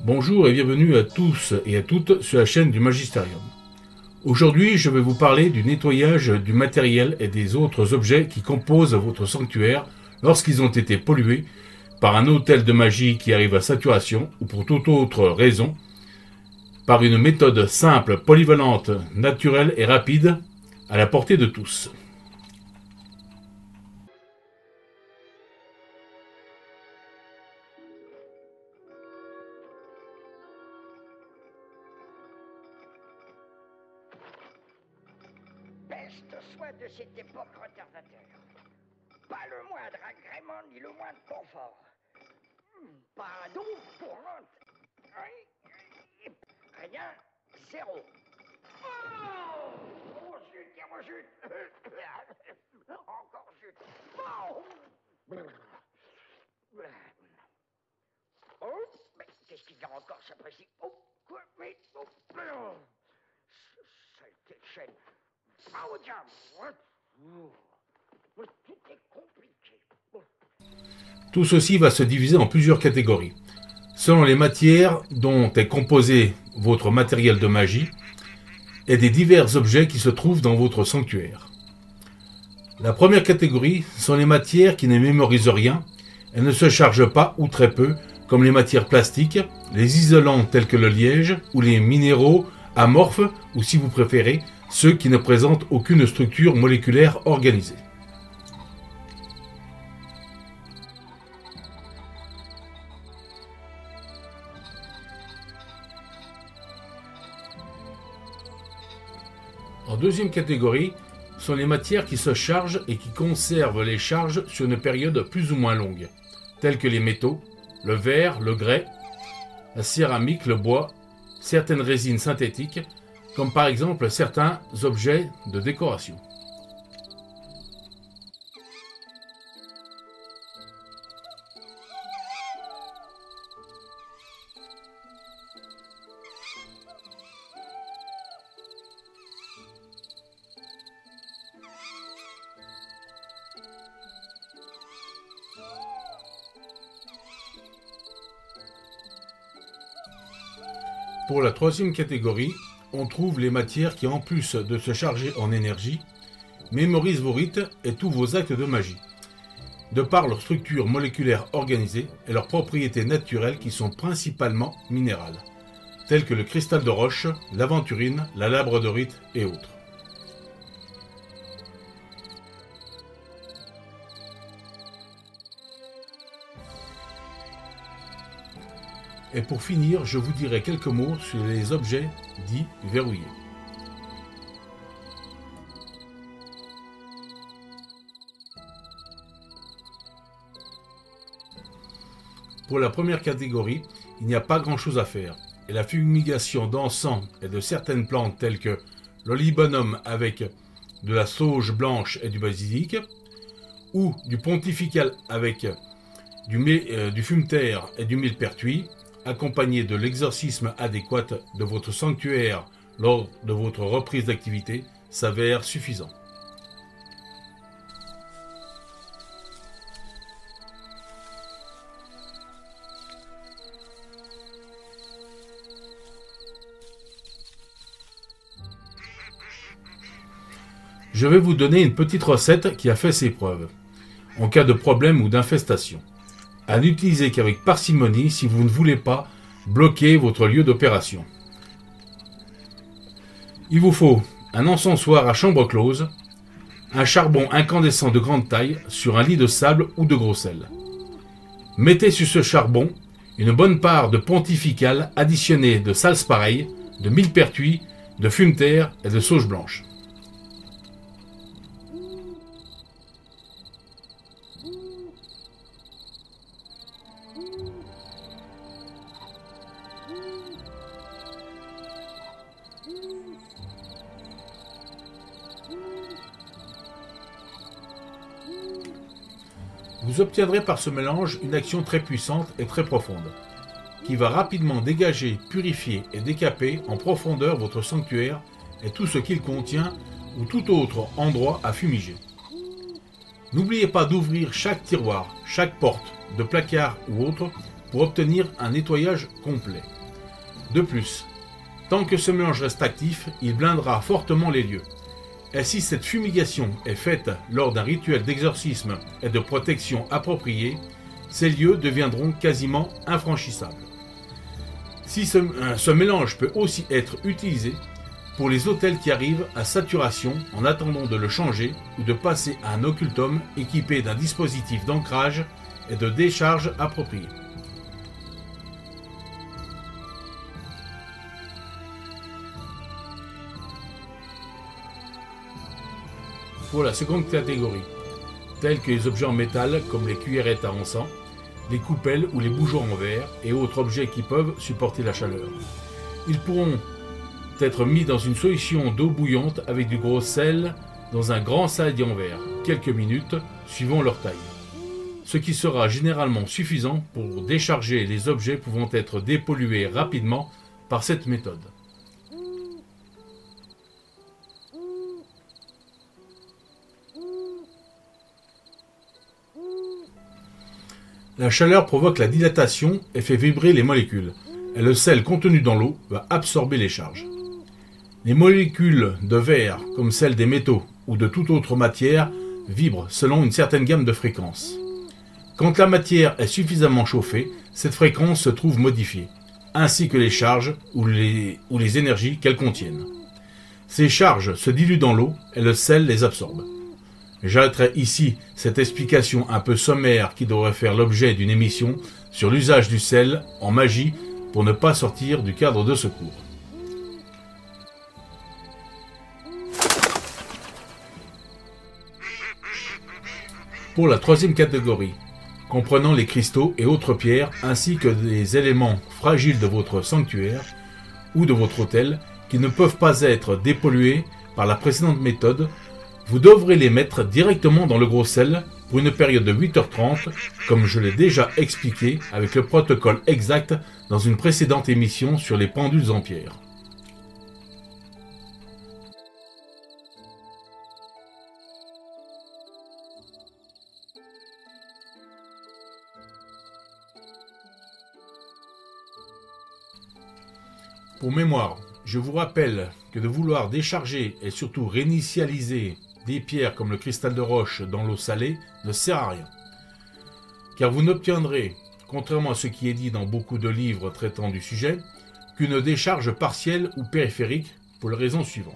Bonjour et bienvenue à tous et à toutes sur la chaîne du Magisterium. Aujourd'hui, je vais vous parler du nettoyage du matériel et des autres objets qui composent votre sanctuaire lorsqu'ils ont été pollués par un hôtel de magie qui arrive à saturation ou pour toute autre raison, par une méthode simple, polyvalente, naturelle et rapide à la portée de tous. Peste soit de cette époque retardateur. Pas le moindre agrément ni le moindre confort. Pas d'eau pour l'autre. Rien, zéro. Oh, zut, et rechute. Encore zut. Oh, mais qu'est-ce qu'il y a encore, ça précis? Oh, quoi, mais, oh, saleté de chaîne. Ah, au diable. Tout est compliqué. Tout ceci va se diviser en plusieurs catégories, selon les matières dont est composé votre matériel de magie et des divers objets qui se trouvent dans votre sanctuaire. La première catégorie sont les matières qui ne mémorisent rien et ne se chargent pas ou très peu, comme les matières plastiques, les isolants tels que le liège ou les minéraux amorphes ou, si vous préférez, ceux qui ne présentent aucune structure moléculaire organisée. En deuxième catégorie sont les matières qui se chargent et qui conservent les charges sur une période plus ou moins longue, telles que les métaux, le verre, le grès, la céramique, le bois, certaines résines synthétiques, comme par exemple certains objets de décoration. Pour la troisième catégorie, on trouve les matières qui, en plus de se charger en énergie, mémorisent vos rites et tous vos actes de magie, de par leur structure moléculaire organisée et leurs propriétés naturelles qui sont principalement minérales, telles que le cristal de roche, l'aventurine, la labradorite et autres. Et pour finir, je vous dirai quelques mots sur les objets dits verrouillés. Pour la première catégorie, il n'y a pas grand-chose à faire, et la fumigation d'encens et de certaines plantes telles que l'olibonum avec de la sauge blanche et du basilic, ou du pontifical avec du fumeterre et du millepertuis, accompagné de l'exorcisme adéquat de votre sanctuaire lors de votre reprise d'activité, s'avère suffisant. Je vais vous donner une petite recette qui a fait ses preuves, en cas de problème ou d'infestation. À n'utiliser qu'avec parcimonie si vous ne voulez pas bloquer votre lieu d'opération. Il vous faut un encensoir à chambre close, un charbon incandescent de grande taille sur un lit de sable ou de gros sel. Mettez sur ce charbon une bonne part de pontifical additionné de salspareil, de millepertuis, de fumeterre et de sauge blanche. Vous obtiendrez par ce mélange une action très puissante et très profonde, qui va rapidement dégager, purifier et décaper en profondeur votre sanctuaire et tout ce qu'il contient ou tout autre endroit à fumiger. N'oubliez pas d'ouvrir chaque tiroir, chaque porte, de placard ou autre pour obtenir un nettoyage complet. De plus, tant que ce mélange reste actif, il blindera fortement les lieux. Et si cette fumigation est faite lors d'un rituel d'exorcisme et de protection approprié, ces lieux deviendront quasiment infranchissables. Si ce mélange peut aussi être utilisé pour les hôtels qui arrivent à saturation en attendant de le changer ou de passer à un occultum équipé d'un dispositif d'ancrage et de décharge approprié. Pour la seconde catégorie, tels que les objets en métal comme les cuillerettes à encens, les coupelles ou les bougeons en verre et autres objets qui peuvent supporter la chaleur. Ils pourront être mis dans une solution d'eau bouillante avec du gros sel dans un grand saladier en verre, quelques minutes suivant leur taille. Ce qui sera généralement suffisant pour décharger les objets pouvant être dépollués rapidement par cette méthode. La chaleur provoque la dilatation et fait vibrer les molécules, et le sel contenu dans l'eau va absorber les charges. Les molécules de verre, comme celles des métaux ou de toute autre matière, vibrent selon une certaine gamme de fréquences. Quand la matière est suffisamment chauffée, cette fréquence se trouve modifiée, ainsi que les charges ou les énergies qu'elles contiennent. Ces charges se diluent dans l'eau et le sel les absorbe. J'arrêterai ici cette explication un peu sommaire qui devrait faire l'objet d'une émission sur l'usage du sel en magie pour ne pas sortir du cadre de ce cours. Pour la troisième catégorie, comprenant les cristaux et autres pierres ainsi que des éléments fragiles de votre sanctuaire ou de votre hôtel qui ne peuvent pas être dépollués par la précédente méthode, vous devrez les mettre directement dans le gros sel pour une période de 8h30, comme je l'ai déjà expliqué avec le protocole exact dans une précédente émission sur les pendules en pierre. Pour mémoire, je vous rappelle que de vouloir décharger et surtout réinitialiser des pierres comme le cristal de roche dans l'eau salée ne sert à rien. Car vous n'obtiendrez, contrairement à ce qui est dit dans beaucoup de livres traitant du sujet, qu'une décharge partielle ou périphérique pour les raisons suivantes.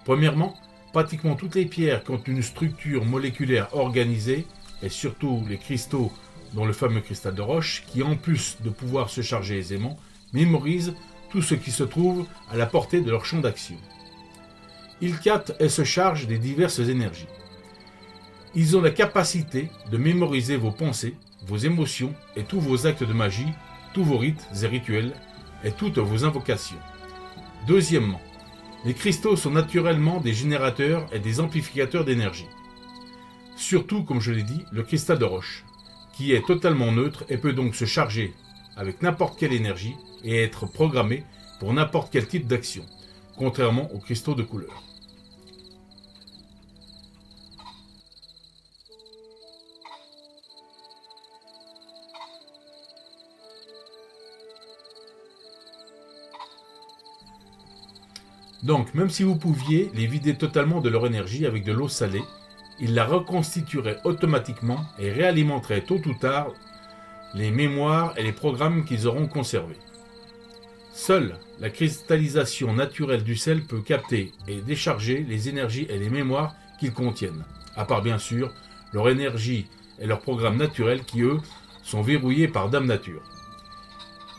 Premièrement, pratiquement toutes les pierres qui ont une structure moléculaire organisée, et surtout les cristaux dont le fameux cristal de roche, qui en plus de pouvoir se charger aisément, mémorisent tout ce qui se trouve à la portée de leur champ d'action. Ils captent et se chargent des diverses énergies. Ils ont la capacité de mémoriser vos pensées, vos émotions et tous vos actes de magie, tous vos rites et rituels et toutes vos invocations. Deuxièmement, les cristaux sont naturellement des générateurs et des amplificateurs d'énergie. Surtout, comme je l'ai dit, le cristal de roche, qui est totalement neutre et peut donc se charger avec n'importe quelle énergie et être programmé pour n'importe quel type d'action, contrairement aux cristaux de couleur. Donc, même si vous pouviez les vider totalement de leur énergie avec de l'eau salée, ils la reconstitueraient automatiquement et réalimenteraient tôt ou tard les mémoires et les programmes qu'ils auront conservés. Seule la cristallisation naturelle du sel peut capter et décharger les énergies et les mémoires qu'ils contiennent, à part bien sûr leur énergie et leurs programmes naturels qui, eux, sont verrouillés par Dame Nature,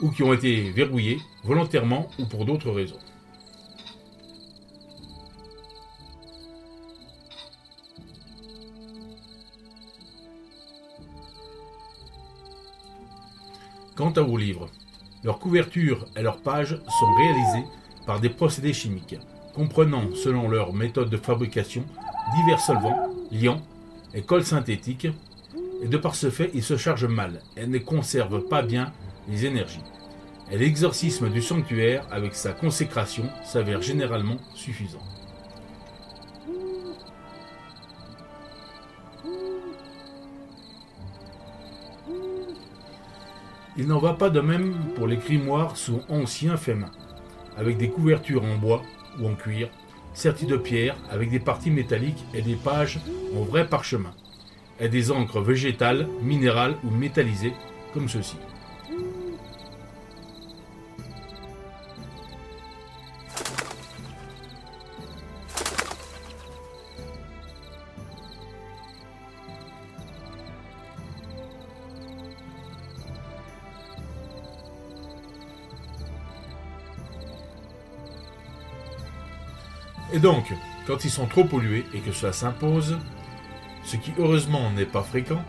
ou qui ont été verrouillés volontairement ou pour d'autres raisons. Quant à vos livres, leurs couvertures et leurs pages sont réalisées par des procédés chimiques, comprenant, selon leur méthode de fabrication, divers solvants, liants et colles synthétiques, et de par ce fait, ils se chargent mal et ne conservent pas bien les énergies. Et l'exorcisme du sanctuaire, avec sa consécration, s'avère généralement suffisant. Il n'en va pas de même pour les grimoires souvent anciens faits main, avec des couvertures en bois ou en cuir, sertis de pierre avec des parties métalliques et des pages en vrai parchemin, et des encres végétales, minérales ou métallisées comme ceci. Et donc, quand ils sont trop pollués et que cela s'impose, ce qui heureusement n'est pas fréquent,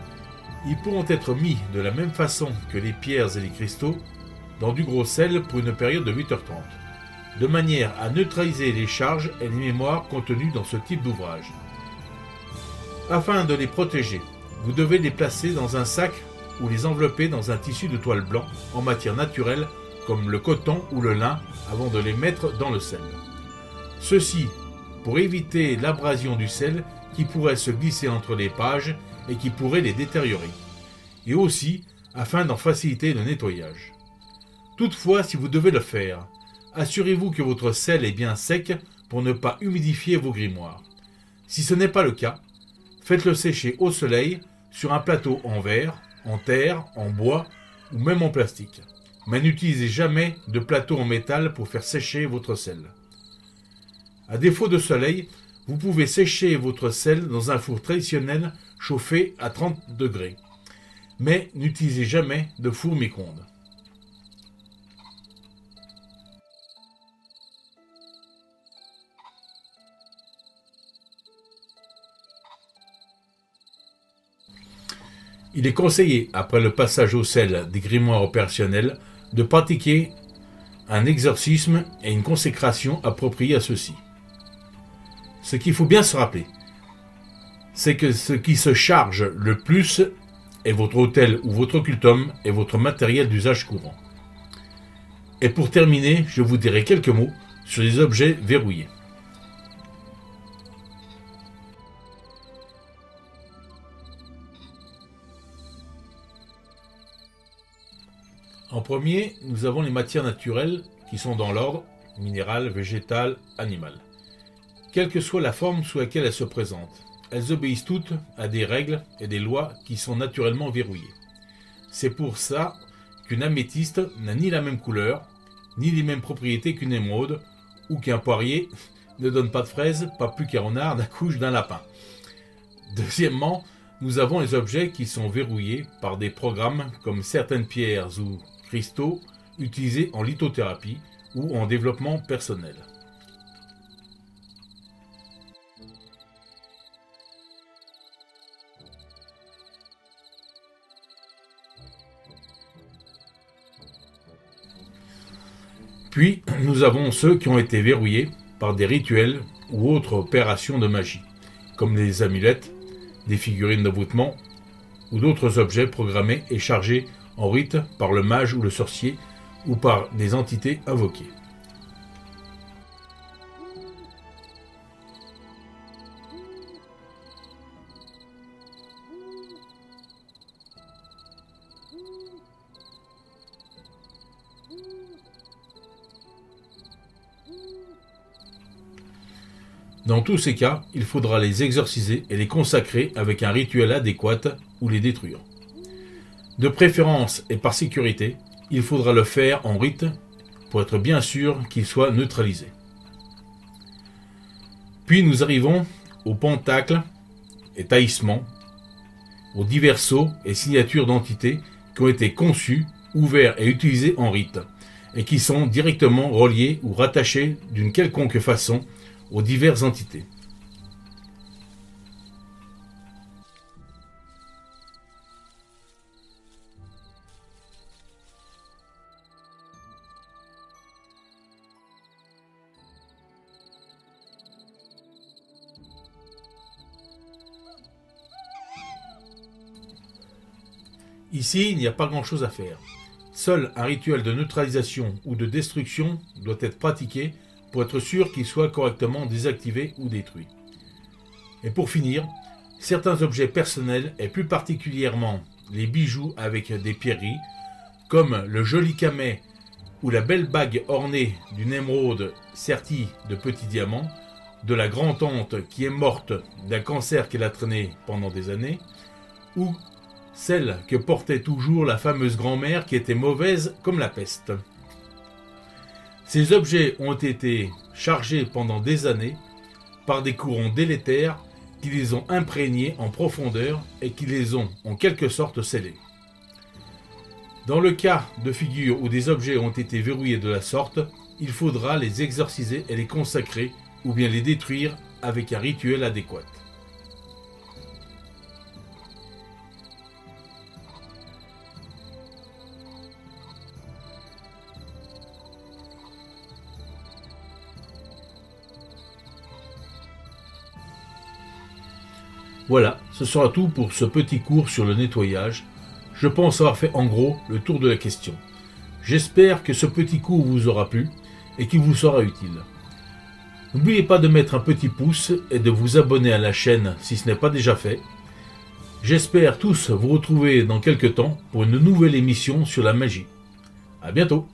ils pourront être mis de la même façon que les pierres et les cristaux dans du gros sel pour une période de 8h30, de manière à neutraliser les charges et les mémoires contenues dans ce type d'ouvrage. Afin de les protéger, vous devez les placer dans un sac ou les envelopper dans un tissu de toile blanc en matière naturelle comme le coton ou le lin avant de les mettre dans le sel. Ceci pour éviter l'abrasion du sel qui pourrait se glisser entre les pages et qui pourrait les détériorer, et aussi afin d'en faciliter le nettoyage. Toutefois, si vous devez le faire, assurez-vous que votre sel est bien sec pour ne pas humidifier vos grimoires. Si ce n'est pas le cas, faites-le sécher au soleil sur un plateau en verre, en terre, en bois ou même en plastique. Mais n'utilisez jamais de plateau en métal pour faire sécher votre sel. À défaut de soleil, vous pouvez sécher votre sel dans un four traditionnel chauffé à 30 degrés. Mais n'utilisez jamais de four micro-ondes. Il est conseillé, après le passage au sel des grimoires opérationnels, de pratiquer un exorcisme et une consécration appropriée à ceux-ci. Ce qu'il faut bien se rappeler, c'est que ce qui se charge le plus est votre autel ou votre occultum et votre matériel d'usage courant. Et pour terminer, je vous dirai quelques mots sur les objets verrouillés. En premier, nous avons les matières naturelles qui sont dans l'ordre minéral, végétal, animal. Quelle que soit la forme sous laquelle elles se présentent, elles obéissent toutes à des règles et des lois qui sont naturellement verrouillées. C'est pour ça qu'une améthyste n'a ni la même couleur, ni les mêmes propriétés qu'une émeraude, ou qu'un poirier ne donne pas de fraises, pas plus qu'un renard n'accouche d'un lapin. Deuxièmement, nous avons les objets qui sont verrouillés par des programmes comme certaines pierres ou cristaux utilisés en lithothérapie ou en développement personnel. Puis, nous avons ceux qui ont été verrouillés par des rituels ou autres opérations de magie, comme les amulettes, des figurines d'envoûtement ou d'autres objets programmés et chargés en rite par le mage ou le sorcier ou par des entités invoquées. Dans tous ces cas, il faudra les exorciser et les consacrer avec un rituel adéquat ou les détruire. De préférence et par sécurité, il faudra le faire en rite pour être bien sûr qu'ils soient neutralisés. Puis nous arrivons aux pentacles et taillissements, aux divers sceaux et signatures d'entités qui ont été conçus, ouverts et utilisés en rite, et qui sont directement reliés ou rattachés d'une quelconque façon aux diverses entités. Ici, il n'y a pas grand-chose à faire. Seul un rituel de neutralisation ou de destruction doit être pratiqué pour être sûr qu'il soit correctement désactivé ou détruit. Et pour finir, certains objets personnels, et plus particulièrement les bijoux avec des pierreries, comme le joli camée ou la belle bague ornée d'une émeraude sertie de petits diamants, de la grand-tante qui est morte d'un cancer qu'elle a traîné pendant des années, ou celle que portait toujours la fameuse grand-mère qui était mauvaise comme la peste. Ces objets ont été chargés pendant des années par des courants délétères qui les ont imprégnés en profondeur et qui les ont en quelque sorte scellés. Dans le cas de figures où des objets ont été verrouillés de la sorte, il faudra les exorciser et les consacrer ou bien les détruire avec un rituel adéquat. Voilà, ce sera tout pour ce petit cours sur le nettoyage. Je pense avoir fait en gros le tour de la question. J'espère que ce petit cours vous aura plu et qu'il vous sera utile. N'oubliez pas de mettre un petit pouce et de vous abonner à la chaîne si ce n'est pas déjà fait. J'espère tous vous retrouver dans quelques temps pour une nouvelle émission sur la magie. À bientôt.